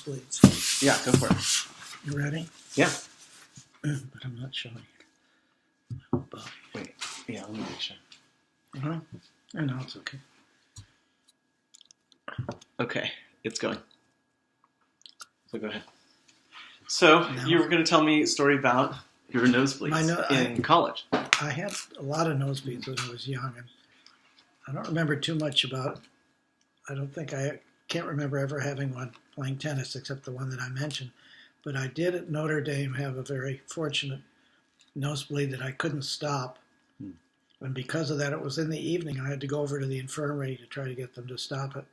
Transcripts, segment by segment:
nosebleeds. Yeah, go for it. You ready? Yeah. But I'm not showing you. Wait. Yeah, let me make sure. Uh-huh. I know, it's okay. Okay, it's going. So go ahead. So you were going to tell me a story about your nosebleeds in college. I had a lot of nosebleeds when I was young, and I don't remember too much about. I can't remember ever having one playing tennis except the one that I mentioned. But I did at Notre Dame have a very fortunate nosebleed that I couldn't stop. And because of that, it was in the evening. I had to go over to the infirmary to try to get them to stop it.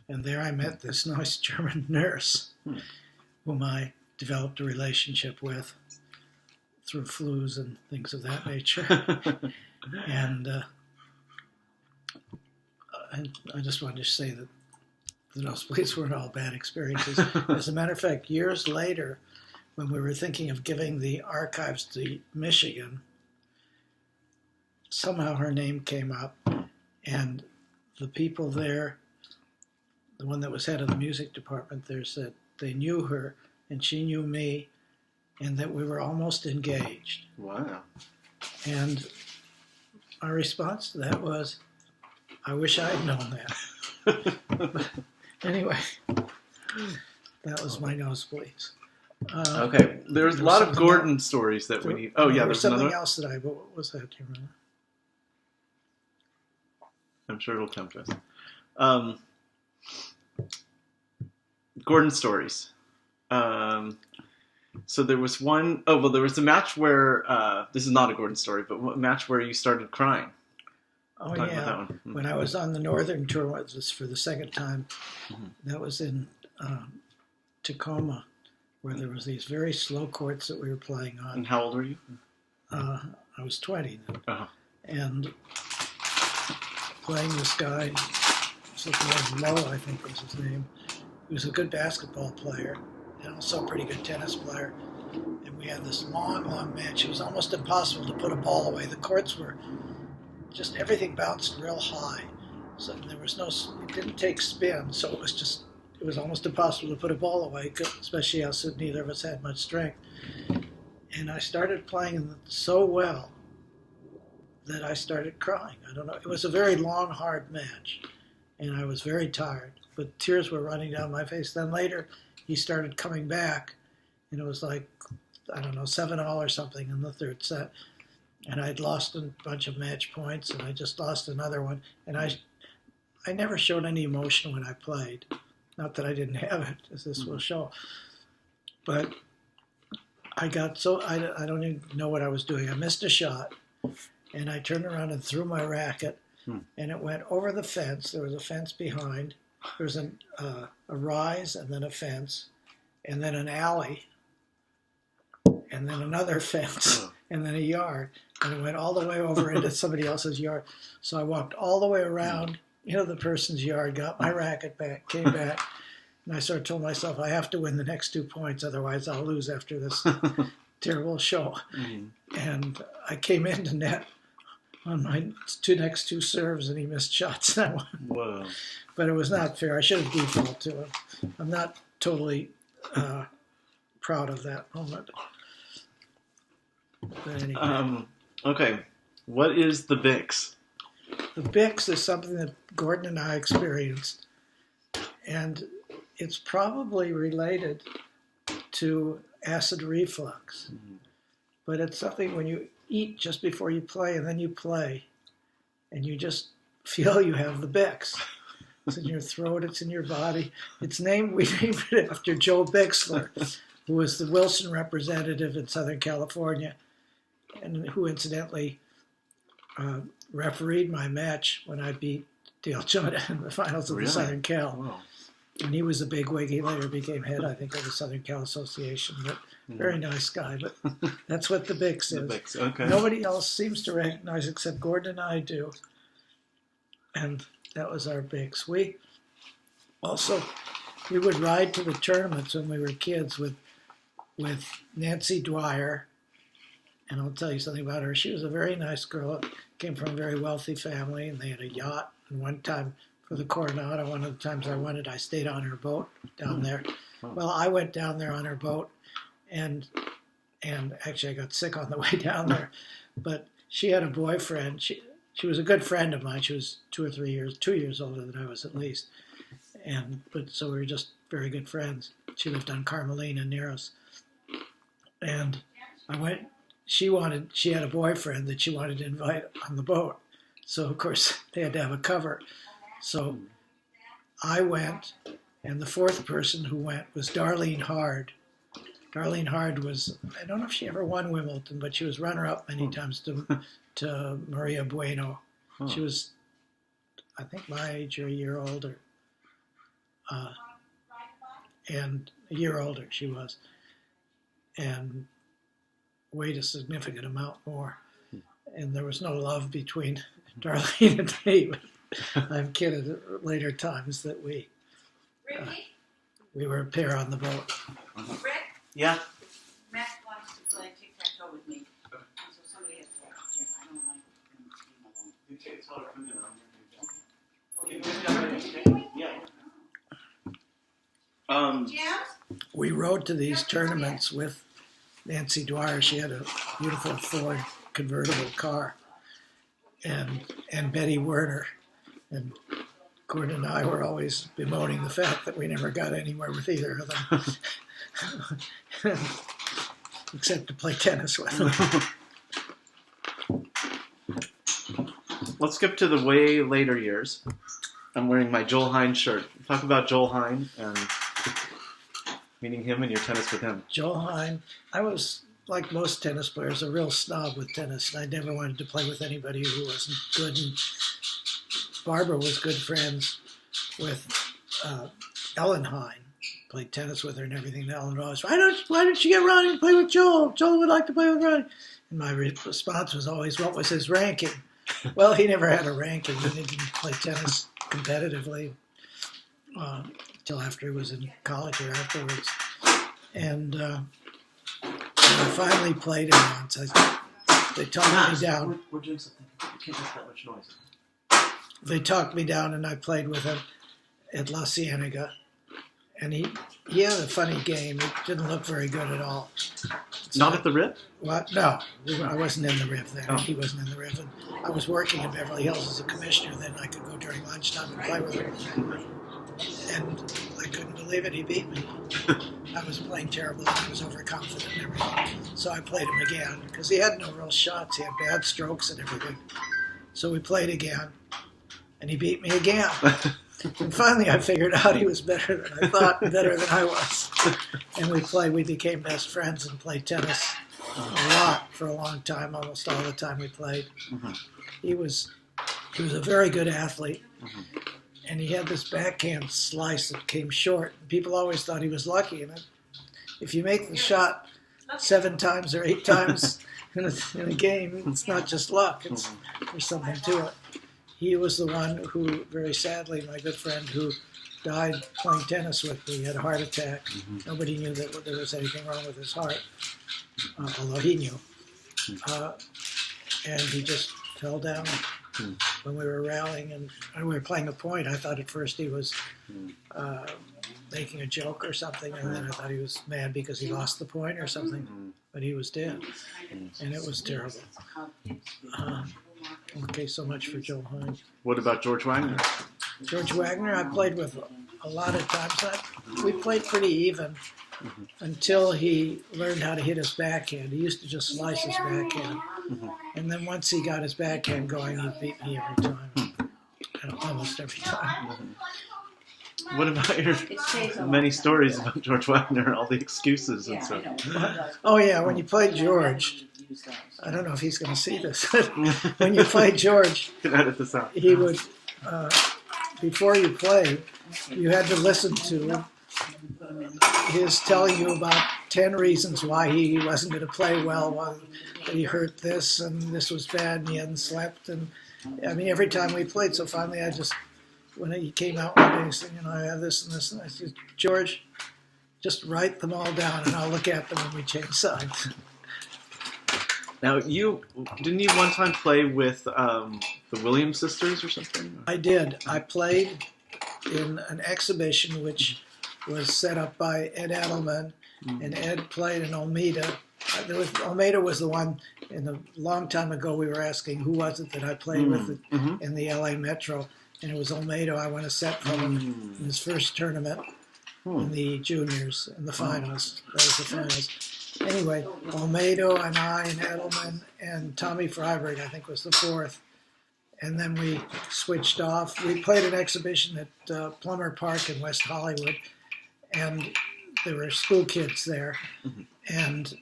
And there I met this nice German nurse whom I developed a relationship with through flus and things of that nature. And I just wanted to say that the nosebleeds weren't all bad experiences. As a matter of fact, years later, when we were thinking of giving the archives to Michigan, somehow her name came up, and the people there, the one that was head of the music department there, said they knew her and she knew me, and that we were almost engaged. Wow. And our response to that was, I wish I had known that. But anyway, that was my nosebleeds. Okay, there's a lot of Gordon stories that we need. Oh, yeah, there's something another. else but what was that? Do you remember? I'm sure it'll come to us. Gordon stories. So there was one, there was a match where, this is not a Gordon story, but a match where you started crying. Oh, yeah. When I was on the Northern Tour, it was for the second time. That was in Tacoma, where there was these very slow courts that we were playing on. And how old were you? I was 20 then. Uh-huh. And playing this guy, Lowe, I think was his name. He was a good basketball player and also a pretty good tennis player. And we had this long, long match. It was almost impossible to put a ball away. The courts were just, everything bounced real high. So there was it didn't take spin, so it was almost impossible to put a ball away, especially as neither of us had much strength. And I started playing so well that I started crying. I don't know. It was a very long, hard match, and I was very tired, but tears were running down my face. Then later, he started coming back, and it was like, 7-all or something in the third set. And I'd lost a bunch of match points, and I just lost another one. And I never showed any emotion when I played. Not that I didn't have it, as this will show. But I got I don't even know what I was doing. I missed a shot, and I turned around and threw my racket, and it went over the fence. There was a fence behind. There was a rise, and then a fence, and then an alley, and then another fence, and then a yard. And it went all the way over into somebody else's yard. So I walked all the way around, the person's yard, got my racket back, came back, and I sort of told myself, I have to win the next 2 points, otherwise I'll lose after this terrible show. And I came into net on my next two serves, and he missed shots that one. Whoa. But it was not fair. I should have defaulted to him. I'm not totally proud of that moment. But anyway. Okay, what is the Bix? The Bix is something that Gordon and I experienced, and it's probably related to acid reflux. But it's something when you eat just before you play, and then you play, and you just feel you have the Bix. It's in your throat, it's in your body. We named it after Joe Bixler, who was the Wilson representative in Southern California, and who incidentally refereed my match when I beat Dale Jutta in the finals of the Southern Cal. Wow. And he was a bigwig. He later became head, I think, of the Southern Cal Association. But very nice guy. But that's what the Bix is. The Bix, okay. Nobody else seems to recognize except Gordon and I do. And that was our Bix. We would ride to the tournaments when we were kids with Nancy Dwyer. And I'll tell you something about her. She was a very nice girl. Came from a very wealthy family, and they had a yacht. And one time for the Coronado, one of the times I won it, I stayed on her boat down there. Well, I went down there on her boat, and actually I got sick on the way down there. But she had a boyfriend. She was a good friend of mine. She was 2 years older than I was at least. But so we were just very good friends. She lived on Carmelina near us. And she had a boyfriend that she wanted to invite on the boat. So of course they had to have a cover. So I went, and the fourth person who went was Darlene Hard. Darlene Hard was, I don't know if she ever won Wimbledon, but she was runner-up many times to Maria Bueno. She was, I think, my age or a year older. And a year older she was. And weighed a significant amount more. And there was no love between Darlene and me. I've kidded at later times that we were a pair on the boat. Rick? Yeah? Matt wants to play tic-tac-toe with me. So somebody has to watch it. I don't like him being alone. Yeah. We rode to these tournaments with Nancy Dwyer. She had a beautiful Ford convertible car, and Betty Werner. And Gordon and I were always bemoaning the fact that we never got anywhere with either of them, except to play tennis with them. Let's skip to the way later years. I'm wearing my Joel Hine shirt. Talk about Joel Hine and meeting him and your tennis with him. Joel Hine, I was, like most tennis players, a real snob with tennis. And I never wanted to play with anybody who wasn't good. And Barbara was good friends with Ellen Hine. Played tennis with her and everything. And Ellen always, why don't you get Ronnie to play with Joel? Joel would like to play with Ronnie. And my response was always, what was his ranking? Well, he never had a ranking. He didn't play tennis competitively until after he was in college or afterwards. And I finally played him once. They talked me down. We're doing something. You can't make that much noise. They talked me down, and I played with him at La Cienega. And he had a funny game. It didn't look very good at all. So, not at the Rip? What? No, I wasn't in the Rip there. Oh. He wasn't in the Rip. And I was working in Beverly Hills as a commissioner. Then I could go during lunchtime and play with him. And I couldn't believe it. He beat me. I was playing terrible. I was overconfident and everything. So I played him again because he had no real shots. He had bad strokes and everything. So we played again, and he beat me again. And finally I figured out he was better than I thought, better than I was. And we became best friends and played tennis a lot for a long time, almost all the time we played. Mm-hmm. He was a very good athlete. Mm-hmm. And he had this backhand slice that came short. People always thought he was lucky. And if you make the shot 7 times or 8 times in a game, it's not just luck. There's something to it. He was the one who, very sadly, my good friend who died playing tennis with me, had a heart attack. Mm-hmm. Nobody knew that there was anything wrong with his heart, although he knew. And he just fell down when we were rallying and we were playing a point. I thought at first he was making a joke or something, and then I thought he was mad because he lost the point or something, but he was dead, and it was terrible. Okay, so much for Joel Hine. What about George Wagner? George Wagner, I played with a lot of times. We played pretty even until he learned how to hit his backhand. He used to just slice his backhand. And then once he got his backhand going, he beat me every time. Almost every time. What about your many stories about George Wagner, all the excuses and stuff? Oh, yeah, when you played George, I don't know if he's going to see this. When you played George, you can edit this out. He would, before you played, you had to listen to his telling you about 10 reasons why he wasn't going to play well, why he hurt this and this was bad and he hadn't slept. And I mean, every time we played, so finally when he came out one day, he said, I have this and this, and I said, George, just write them all down and I'll look at them when we change sides. Now, didn't you one time play with the Williams sisters or something? I did. I played in an exhibition which was set up by Ed Edelman, and Ed played in Olmeda. Olmeda was the one, a long time ago, we were asking who was it that I played with in the LA Metro, and it was Olmeda. I won a set from him in his first tournament in the juniors, in the finals. That was the finals. Anyway, Olmedo and I and Edelman and Tommy Freiberg, I think, was the fourth. And then we switched off. We played an exhibition at Plummer Park in West Hollywood, and there were school kids there. And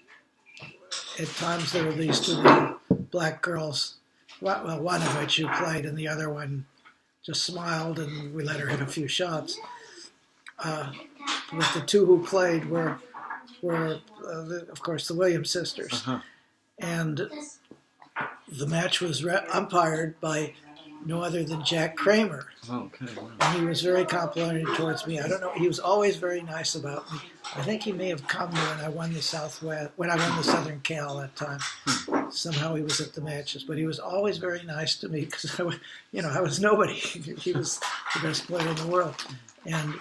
at times there were these two little black girls, well, one of which who played, and the other one just smiled, and we let her hit a few shots. But the two who played were of course, the Williams sisters. And the match was umpired by no other than Jack Kramer. Okay, wow. And he was very complimentary towards me. I don't know. He was always very nice about me. I think he may have come when I won the Southern Cal that time. Somehow he was at the matches, but he was always very nice to me because I was nobody. He was the best player in the world, and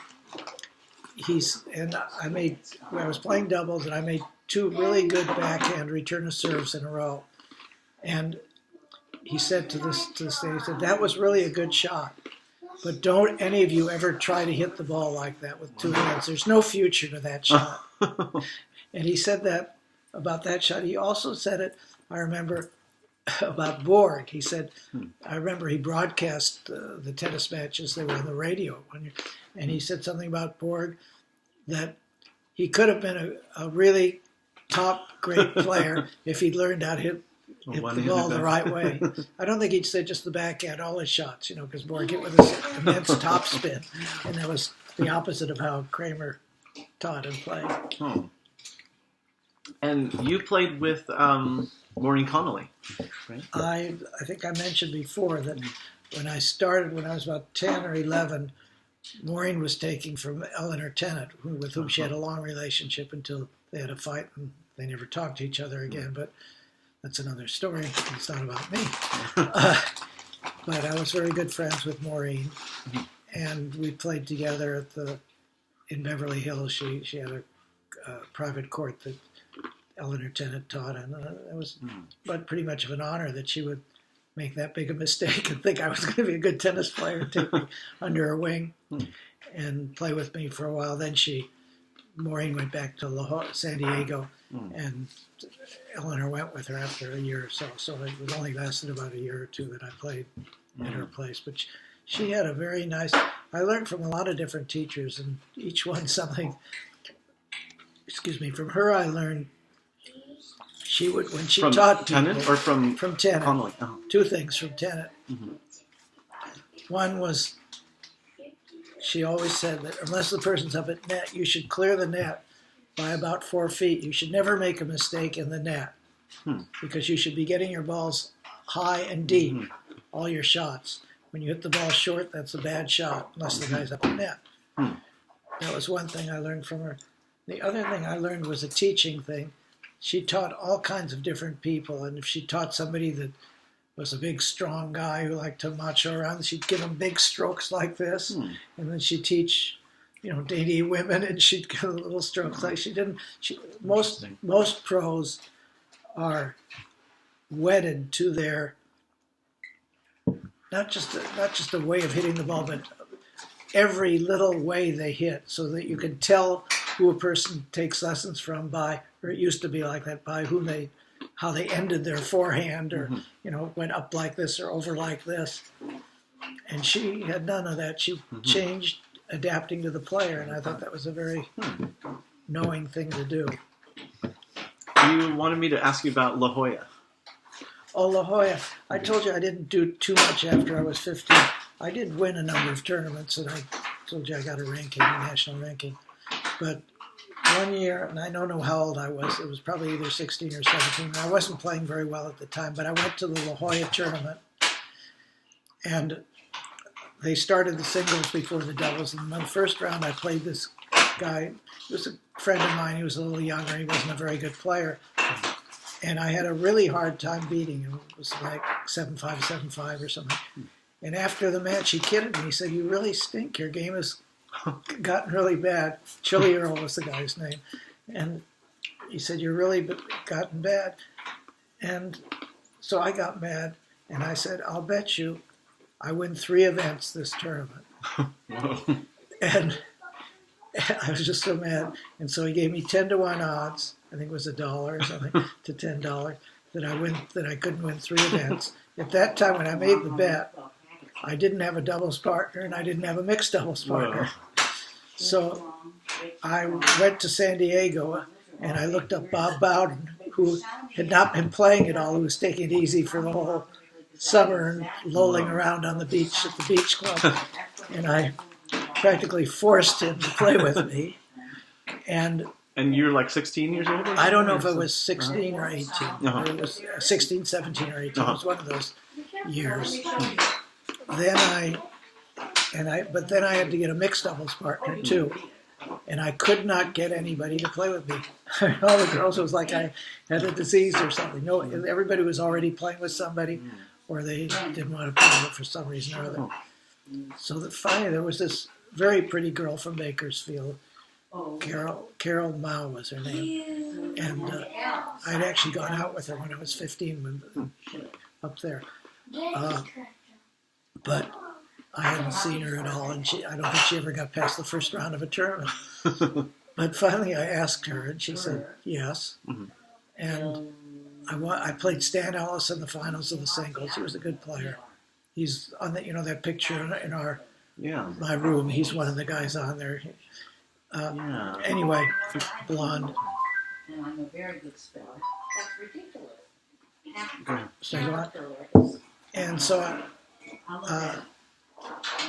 I was playing doubles, and I made two really good backhand return of serves in a row. And he said to the stage, he said, "That was really a good shot, but don't any of you ever try to hit the ball like that with two hands. There's no future to that shot." And he said that about that shot. He also said it, I remember, about Borg. He said, I remember he broadcast the tennis matches. They were on the radio one year. And he said something about Borg, that he could have been a really top great player if he'd learned how to hit the ball the right way. I don't think he'd say just the backhand, all his shots, because Borg hit with his immense topspin. And that was the opposite of how Kramer taught and played. Oh. And you played with Maureen Connolly, right? I think I mentioned before that when I started, when I was about 10 or 11, Maureen was taking from Eleanor Tennant, with whom she had a long relationship until they had a fight and they never talked to each other again. But that's another story. It's not about me. But I was very good friends with Maureen, and we played together in Beverly Hills. She had a private court that Eleanor Tennant taught, and it was but pretty much of an honor that she would make that big a mistake and think I was going to be a good tennis player and take me under her wing and play with me for a while. Then Maureen went back to San Diego, and Eleanor went with her after a year or so. So it was only lasted about a year or two that I played at her place. But she had a very nice, I learned from a lot of different teachers, and each one something, from her I learned. She would, when she taught people, Tennant or from Tennant, Connolly? Oh. Two things from Tennant. One was, she always said that unless the person's up at net, you should clear the net by about 4 feet. You should never make a mistake in the net because you should be getting your balls high and deep, all your shots. When you hit the ball short, that's a bad shot unless the guy's up at net. That was one thing I learned from her. The other thing I learned was a teaching thing. She taught all kinds of different people, and if she taught somebody that was a big, strong guy who liked to macho around, she'd give him big strokes like this, and then she'd teach, dainty women, and she'd give them little strokes like she didn't. Most pros are wedded to their not just a way of hitting the ball, but every little way they hit, so that you can tell who a person takes lessons from by, or it used to be like that, by how they ended their forehand, or went up like this or over like this. And she had none of that. She changed, adapting to the player, and I thought that was a very knowing thing to do. You wanted me to ask you about La Jolla. Oh, La Jolla. I told you I didn't do too much after I was 15. I did win a number of tournaments, and I told you I got a national ranking. But one year, and I don't know how old I was, it was probably either 16 or 17, and I wasn't playing very well at the time, but I went to the La Jolla tournament, and they started the singles before the doubles, and in the first round I played this guy. He was a friend of mine. He was a little younger. He wasn't a very good player, and I had a really hard time beating him. It was like 7-5, 7-5 or something. And after the match, he kidded me. He said, "You really stink. Your game is gotten really bad. Chili Earl was the guy's name. And he said, you're really gotten bad. And so I got mad, and I said, I'll bet you I win 3 events this tournament. Whoa. And I was just so mad. And so he gave me 10-to-1 odds, I think it was $1 or something, to $10, that I couldn't win 3 events. At that time, when I made the bet, I didn't have a doubles partner, and I didn't have a mixed doubles partner. Whoa. So I went to San Diego, and I looked up Bob Bowden, who had not been playing at all, who was taking it easy for the whole summer and lolling around on the beach at the beach club. And I practically forced him to play with me. And you were like 16 years old? I don't know if it was 16 or 18. Uh-huh. It was 16, 17, or 18. Uh-huh. It was one of those years. But then I had to get a mixed doubles partner too. And I could not get anybody to play with me. All the girls, it was like I had a disease or something. No, everybody was already playing with somebody, or they didn't want to play with it for some reason or other. So that finally there was this very pretty girl from Bakersfield. Carol Mao was her name. And I'd actually gone out with her when I was 15 up there. But I hadn't seen her at all, and I don't think she ever got past the first round of a tournament. But finally I asked her, and she said yes. Mm-hmm. And I played Stan Ellis in the finals of the singles. He was a good player. He's on that picture in my room. He's one of the guys on there. Anyway, blonde. And I'm a very good speller. That's ridiculous. So what? And so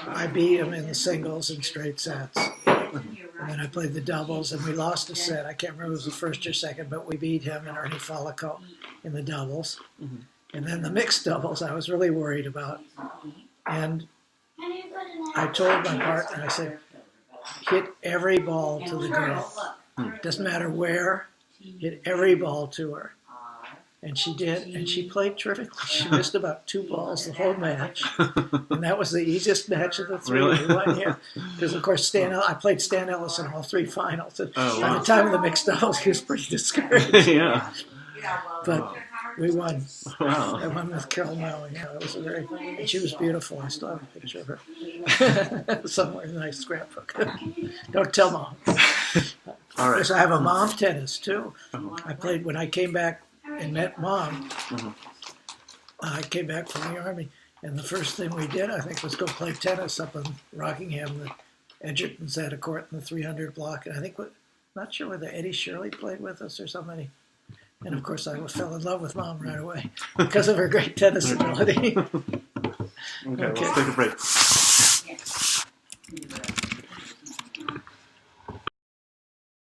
I beat him in the singles in straight sets. And then I played the doubles, and we lost a set. I can't remember if it was the first or second, but we beat him and Ernie Follico in the doubles. Mm-hmm. And then the mixed doubles I was really worried about. And I told my partner, I said, hit every ball to the girl. Doesn't matter where, hit every ball to her. And she did, and she played terrifically. She missed about 2 balls the whole match, and that was the easiest match of the 3 Really? we won here. Because of course I played Stan Ellis in all 3 finals. And by the time of the mixed doubles, he was pretty discouraged. Yeah. But we won. Wow. I won with Carol Malley. Yeah, it was and she was beautiful. I still have a picture of her somewhere in my scrapbook. Don't tell Mom. All right. Because I have a mom tennis too. I played when I came back and met Mom. Mm-hmm. I came back from the Army, and the first thing we did, I think, was go play tennis up in Rockingham. The Edgertons had a court in the 300 block, and I think, not sure whether Eddie Shirley played with us or somebody. And of course, I fell in love with Mom right away because of her great tennis ability. Okay, let's take a break.